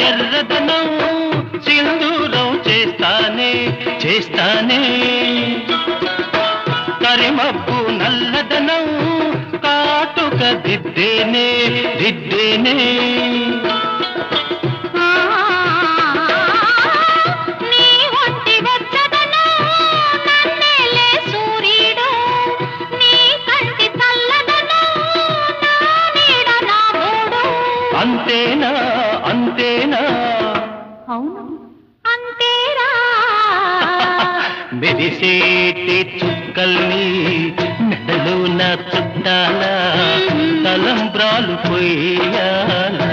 ఎర్రదనం సింధూరం చేస్తానే చేస్తానే కరిమబ్బు నల్లదనం కాటుక దిద్దేనే దిద్దేనే అంతేనా అంతేనా అవును అంతేరా మెరిసేటి చుక్కల్ని మెడలో నా చుట్టాల తలంబ్రాలు పోయాలా